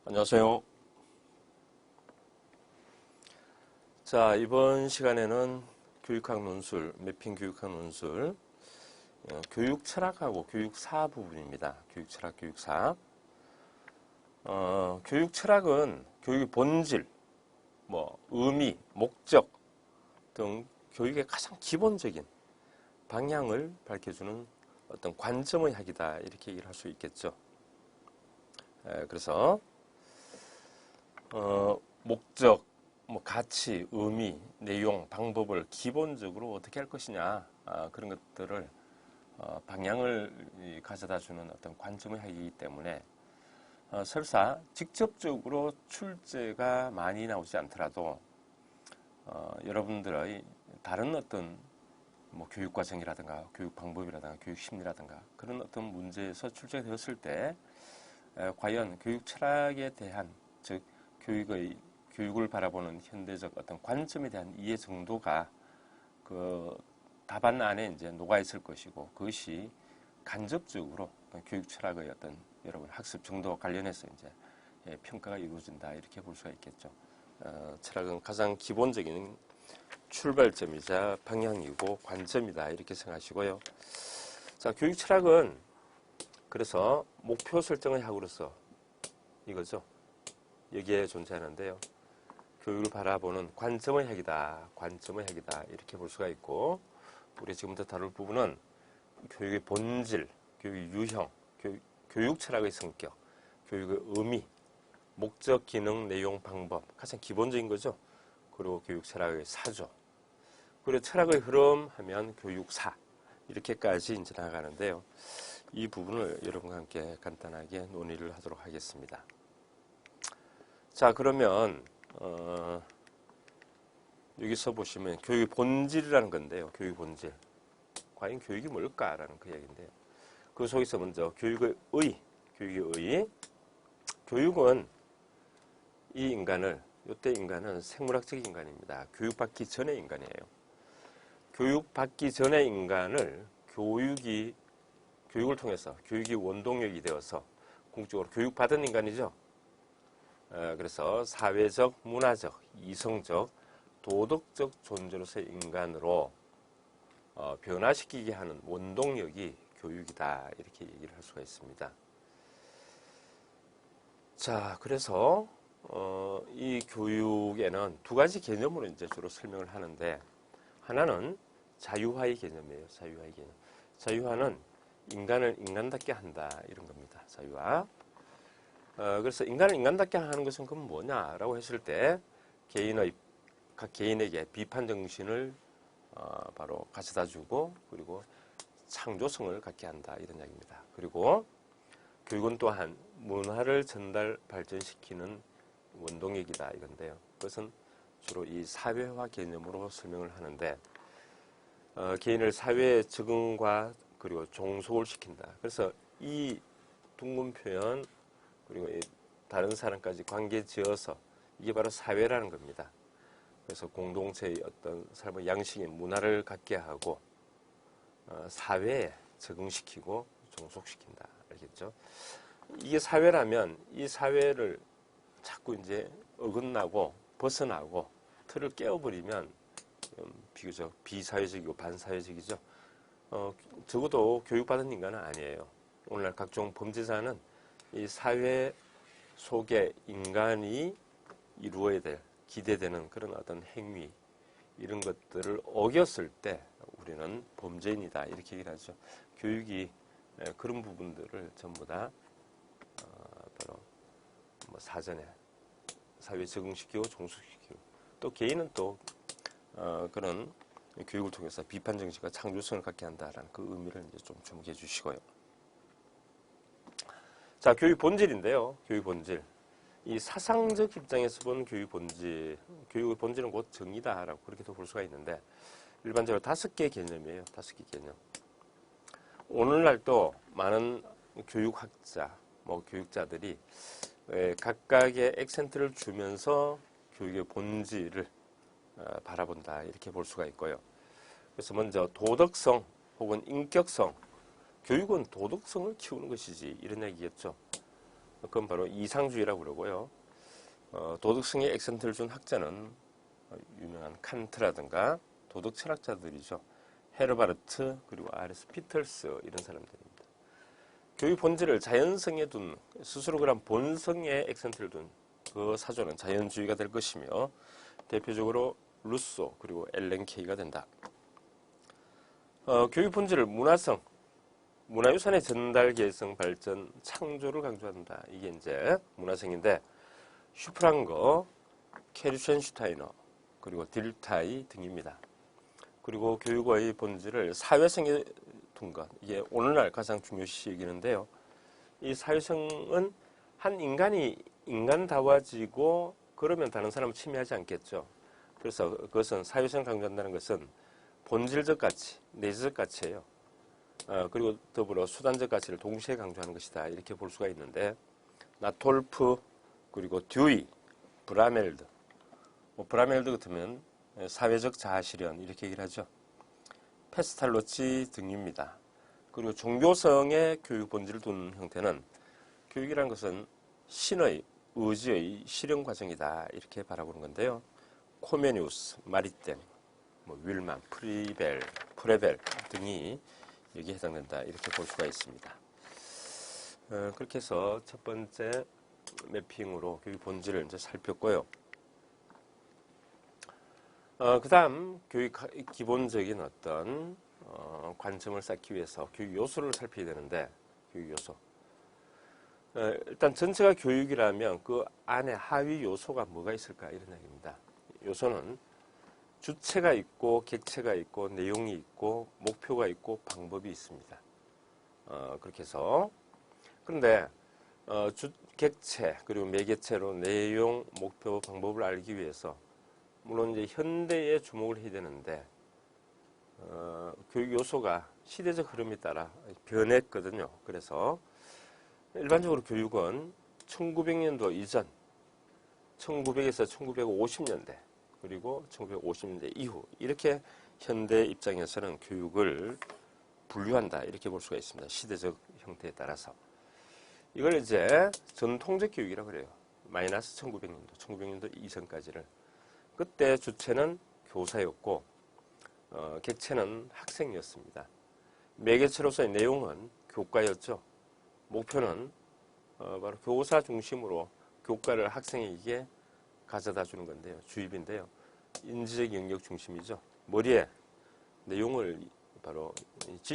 안녕하세요. 자, 이번 시간에는 교육학 논술, 매핑 교육학 논술, 교육 철학하고 교육사 부분입니다. 교육 철학, 교육사. 교육 철학은 교육의 본질, 의미, 목적 등 교육의 가장 기본적인 방향을 밝혀주는 어떤 관점의 학이다. 이렇게 얘기를 할 수 있겠죠. 그래서, 목적, 가치, 의미, 내용, 방법을 기본적으로 어떻게 할 것이냐, 그런 것들을 방향을 가져다주는 어떤 관점의 학이기 때문에 설사 직접적으로 출제가 많이 나오지 않더라도 여러분들의 다른 어떤 교육 과정이라든가 교육 방법이라든가 교육 심리라든가 그런 어떤 문제에서 출제가 되었을 때 과연 교육 철학에 대한, 즉 교육을 바라보는 현대적 어떤 관점에 대한 이해 정도가 그 답안 안에 이제 녹아 있을 것이고, 그것이 간접적으로 교육 철학의 어떤 여러분 학습 정도와 관련해서 이제 평가가 이루어진다, 이렇게 볼 수가 있겠죠. 철학은 가장 기본적인 출발점이자 방향이고 관점이다, 이렇게 생각하시고요. 자, 교육 철학은 그래서 목표 설정의 학으로서 이거죠. 여기에 존재하는데요. 교육을 바라보는 관점의 학이다. 관점의 학이다. 이렇게 볼 수가 있고, 우리 지금부터 다룰 부분은 교육의 본질, 교육의 유형, 교육 철학의 성격, 교육의 의미, 목적, 기능, 내용, 방법, 가장 기본적인 거죠. 그리고 교육 철학의 사조, 그리고 철학의 흐름 하면 교육사, 이렇게까지 이제 나가는데요. 이 부분을 여러분과 함께 간단하게 논의를 하도록 하겠습니다. 자, 그러면 여기서 보시면 교육의 본질이라는 건데요. 교육의 본질. 과연 교육이 뭘까라는 그 이야기인데요. 그 속에서 먼저 교육의 의, 교육은 이 인간을, 이때 인간은 생물학적 인간입니다. 교육받기 전의 인간이에요. 교육받기 전의 인간을 교육을 통해서 교육이 원동력이 되어서 궁극적으로 교육받은 인간이죠. 그래서 사회적, 문화적, 이성적, 도덕적 존재로서의 인간으로 변화시키게 하는 원동력이 교육이다, 이렇게 얘기를 할 수가 있습니다. 자, 그래서 이 교육에는 두 가지 개념으로 이제 주로 설명을 하는데, 하나는 자유화의 개념이에요. 자유화의 개념. 자유화는 인간을 인간답게 한다, 이런 겁니다. 자유화. 그래서 인간을 인간답게 하는 것은 그럼 뭐냐라고 했을 때, 각 개인에게 비판 정신을 바로 가져다주고, 그리고 창조성을 갖게 한다, 이런 이야기입니다. 그리고 교육은 또한 문화를 전달 발전시키는 원동력이다, 이건데요. 그것은 주로 이 사회화 개념으로 설명을 하는데, 개인을 사회에 적응과 그리고 종속을 시킨다. 그래서 이 둥근 표현, 그리고 다른 사람까지 관계 지어서, 이게 바로 사회라는 겁니다. 그래서 공동체의 어떤 삶의 양식인 문화를 갖게 하고 사회에 적응시키고 종속시킨다. 알겠죠? 이게 사회라면 이 사회를 자꾸 이제 어긋나고 벗어나고 틀을 깨어버리면 비교적 비사회적이고 반사회적이죠. 적어도 교육받은 인간은 아니에요. 오늘날 각종 범죄자는 이 사회 속에 인간이 이루어야 될, 기대되는 그런 어떤 행위, 이런 것들을 어겼을 때 우리는 범죄인이다, 이렇게 얘기를 하죠. 교육이 그런 부분들을 전부 다 바로 사전에 사회에 적응시키고 종속시키고, 또 개인은 또 그런 교육을 통해서 비판 정신과 창조성을 갖게 한다라는 그 의미를 이제 좀 주목해 주시고요. 자, 교육 본질인데요. 교육 본질. 이 사상적 입장에서 본 교육 본질, 교육의 본질은 곧 정의다라고 그렇게도 볼 수가 있는데, 일반적으로 5개 개념이에요. 5개 개념. 오늘날도 많은 교육학자, 교육자들이 각각의 액센트를 주면서 교육의 본질을 바라본다, 이렇게 볼 수가 있고요. 그래서 먼저 도덕성 혹은 인격성, 교육은 도덕성을 키우는 것이지, 이런 얘기겠죠. 그건 바로 이상주의라고 그러고요. 도덕성에 액센트를 준 학자는 유명한 칸트라든가 도덕 철학자들이죠. 헤르바르트 그리고 아레스 피털스 이런 사람들입니다. 교육 본질을 자연성에 둔 스스로 그런 본성에 액센트를 둔 그 사조는 자연주의가 될 것이며 대표적으로 루소 그리고 엘렌 케이가 된다. 교육 본질을 문화성, 문화유산의 전달, 개성, 발전, 창조를 강조한다. 이게 이제 문화성인데 슈프랑거, 케르첸슈타이너 그리고 딜타이 등입니다. 그리고 교육의 본질을 사회성에 둔 것. 이게 오늘날 가장 중요시 여기는데요. 이 사회성은 한 인간이 인간다워지고 그러면 다른 사람을 침해하지 않겠죠. 그래서 그것은 사회성 강조한다는 것은 본질적 가치, 내재적 가치예요. 그리고 더불어 수단적 가치를 동시에 강조하는 것이다. 이렇게 볼 수가 있는데 나톨프 그리고 듀이, 브라멜드 브라멜드 같으면 사회적 자아실현 이렇게 얘기를 하죠. 페스탈로치 등입니다. 그리고 종교성의 교육 본질을 둔 형태는 교육이라는 것은 신의, 의지의 실현 과정이다. 이렇게 바라보는 건데요. 코메니우스, 마리템, 윌만, 프레벨 등이 여기에 해당된다. 이렇게 볼 수가 있습니다. 그렇게 해서 첫 번째 매핑으로 교육 본질을 이제 살폈고요. 그 다음 교육 기본적인 어떤 관점을 쌓기 위해서 교육 요소를 살펴야 되는데 교육 요소. 일단 전체가 교육이라면 그 안에 하위 요소가 뭐가 있을까 이런 얘기입니다. 요소는 주체가 있고 객체가 있고 내용이 있고 목표가 있고 방법이 있습니다. 그렇게 해서 그런데 객체 그리고 매개체로 내용, 목표, 방법을 알기 위해서 물론 이제 현대에 주목을 해야 되는데 교육 요소가 시대적 흐름에 따라 변했거든요. 그래서 일반적으로 교육은 1900년도 이전, 1900에서 1950년대, 그리고 1950년대 이후 이렇게 현대 입장에서는 교육을 분류한다 이렇게 볼 수가 있습니다. 시대적 형태에 따라서. 이걸 이제 전통적 교육이라고 그래요. 마이너스 1900년도 이전까지를. 그때 주체는 교사였고 객체는 학생이었습니다. 매개체로서의 내용은 교과였죠. 목표는 바로 교사 중심으로 교과를 학생에게 가져다 주는 건데요. 주입인데요. 인지적 영역 중심이죠. 머리에 내용을 바로 지식